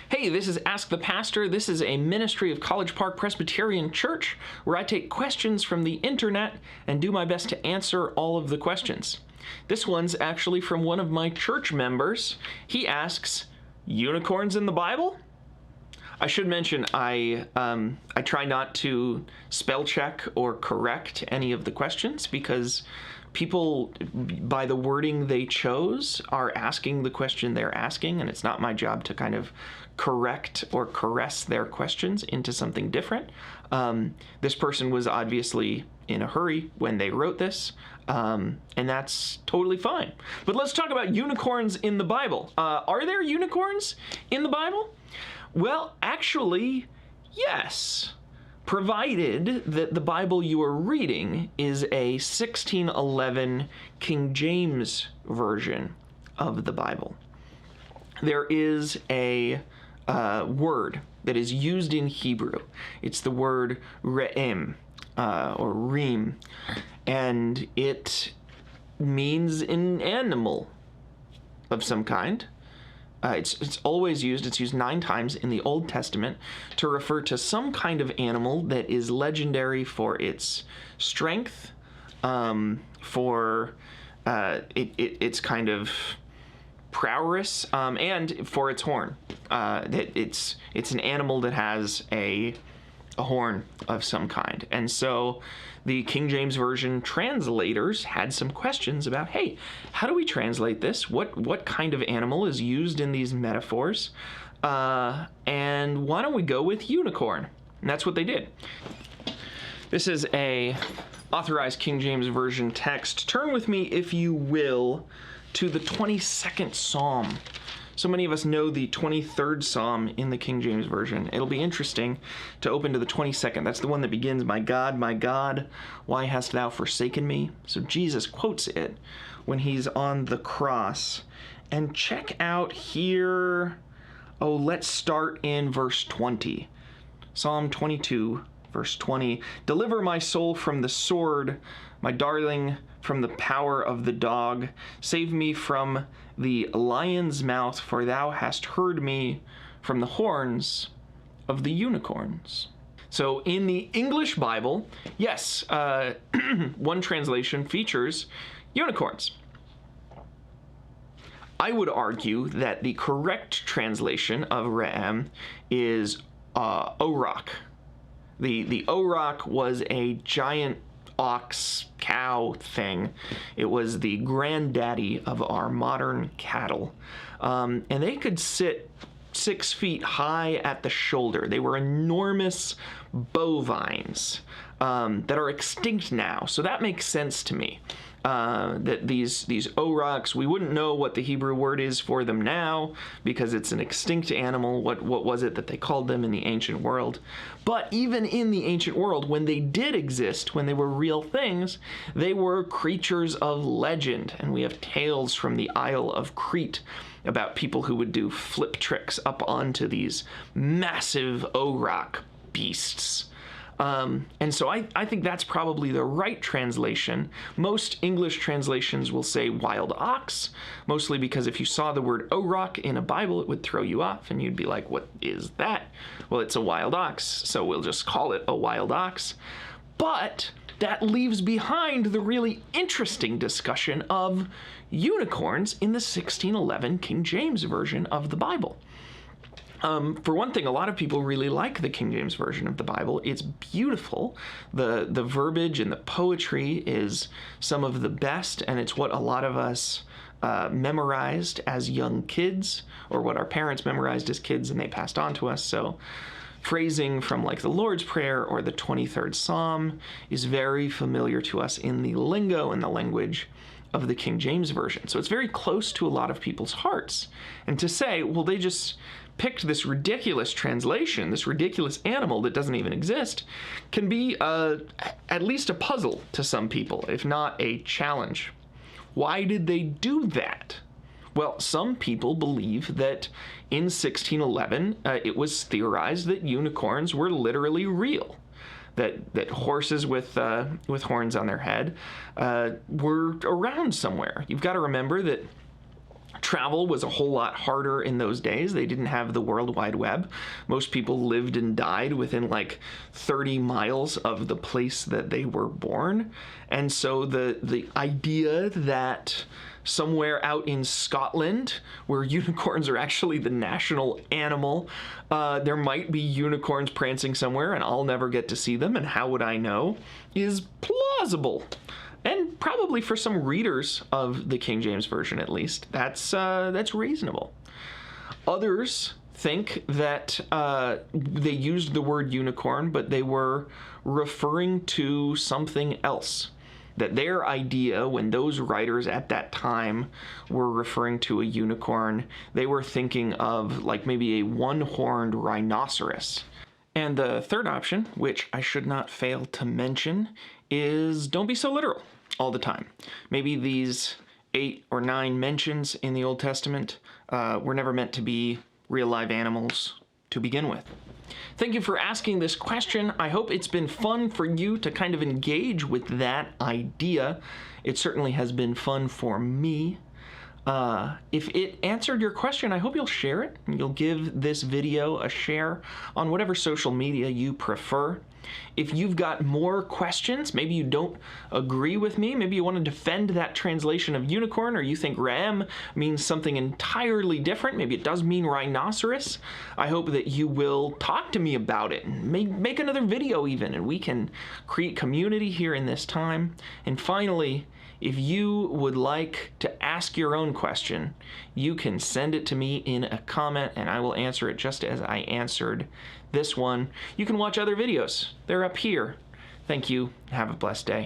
Hey, this is Ask the Pastor. This is a ministry of College Park Presbyterian Church where I take questions from the internet and do my best to answer all of the questions. This one's actually from one of my church members. He asks, unicorns in the Bible? I should mention I try not to spell check or correct any of the questions because people, by the wording they chose, are asking the question they're asking, and it's not my job to kind of correct or caress their questions into something different. This person was obviously in a hurry when they wrote this, and that's totally fine. But let's talk about unicorns in the Bible. Are there unicorns in the Bible? Well, actually, yes. Provided that the Bible you are reading is a 1611 King James version of the Bible. There is a word that is used in Hebrew. It's the word re'em, or reem, and it means an animal of some kind. It's always used, it's used 9 times in the Old Testament to refer to some kind of animal that is legendary for its strength, for its kind of prowess, and for its horn. It's an animal that has a horn of some kind. And so the King James Version translators had some questions about, hey, how do we translate this? What kind of animal is used in these metaphors? And why don't we go with unicorn? And that's what they did. This is a authorized King James Version text. Turn with me, if you will, to the 22nd Psalm. So many of us know the 23rd Psalm in the King James Version. It'll be interesting to open to the 22nd. That's the one that begins, my God, why hast thou forsaken me?" So Jesus quotes it when he's on the cross. And check out here, let's start in verse 20. Psalm 22, verse 20. "Deliver my soul from the sword, my darling from the power of the dog. Save me from the lion's mouth, for thou hast heard me from the horns of the unicorns." So in the English Bible, yes, one translation features unicorns. I would argue that the correct translation of Re'em is Auroch. The Auroch was a giant ox, cow thing. It was the granddaddy of our modern cattle. And they could sit 6 feet high at the shoulder. They were enormous bovines that are extinct now. So that makes sense to me. That these aurochs, we wouldn't know what the Hebrew word is for them now because it's an extinct animal. What was it that they called them in the ancient world? But even in the ancient world, when they did exist, when they were real things, they were creatures of legend. And we have tales from the Isle of Crete about people who would do flip tricks up onto these massive auroch beasts. And so I think that's probably the right translation. Most English translations will say wild ox, mostly because if you saw the word auroch in a Bible, it would throw you off, and you'd be like, what is that? Well, it's a wild ox, so we'll just call it a wild ox. But that leaves behind the really interesting discussion of unicorns in the 1611 King James Version of the Bible. For one thing, a lot of people really like the King James Version of the Bible. It's beautiful. The verbiage and the poetry is some of the best, and it's what a lot of us memorized as young kids, or what our parents memorized as kids and they passed on to us. So phrasing from like the Lord's Prayer or the 23rd Psalm is very familiar to us in the lingo and the language of the King James Version. So it's very close to a lot of people's hearts. And to say, well, they just picked this ridiculous translation, this ridiculous animal that doesn't even exist, can be at least a puzzle to some people, if not a challenge. Why did they do that? Well, some people believe that in 1611, it was theorized that unicorns were literally real. That horses with horns on their head were around somewhere. You've got to remember that Travel was a whole lot harder in those days. They didn't have the World Wide Web. Most people lived and died within like 30 miles of the place that they were born. And so the idea that somewhere out in Scotland, where unicorns are actually the national animal, there might be unicorns prancing somewhere and I'll never get to see them, and how would I know, is plausible. And probably for some readers of the King James Version, at least, that's reasonable. Others think that they used the word unicorn, but they were referring to something else. That their idea, when those writers at that time were referring to a unicorn, they were thinking of like maybe a one-horned rhinoceros. And the third option, which I should not fail to mention, is don't be so literal all the time. Maybe these 8 or 9 mentions in the Old Testament were never meant to be real live animals to begin with. Thank you for asking this question. I hope it's been fun for you to kind of engage with that idea. It certainly has been fun for me. If it answered your question, I hope you'll share it. You'll give this video a share on whatever social media you prefer. If you've got more questions, maybe you don't agree with me, maybe you want to defend that translation of unicorn, or you think ram means something entirely different, maybe it does mean rhinoceros, I hope that you will talk to me about it and make another video even, and we can create community here in this time. And finally, if you would like to ask your own question, you can send it to me in a comment and I will answer it just as I answered this one. You can watch other videos. They're up here. Thank you. Have a blessed day.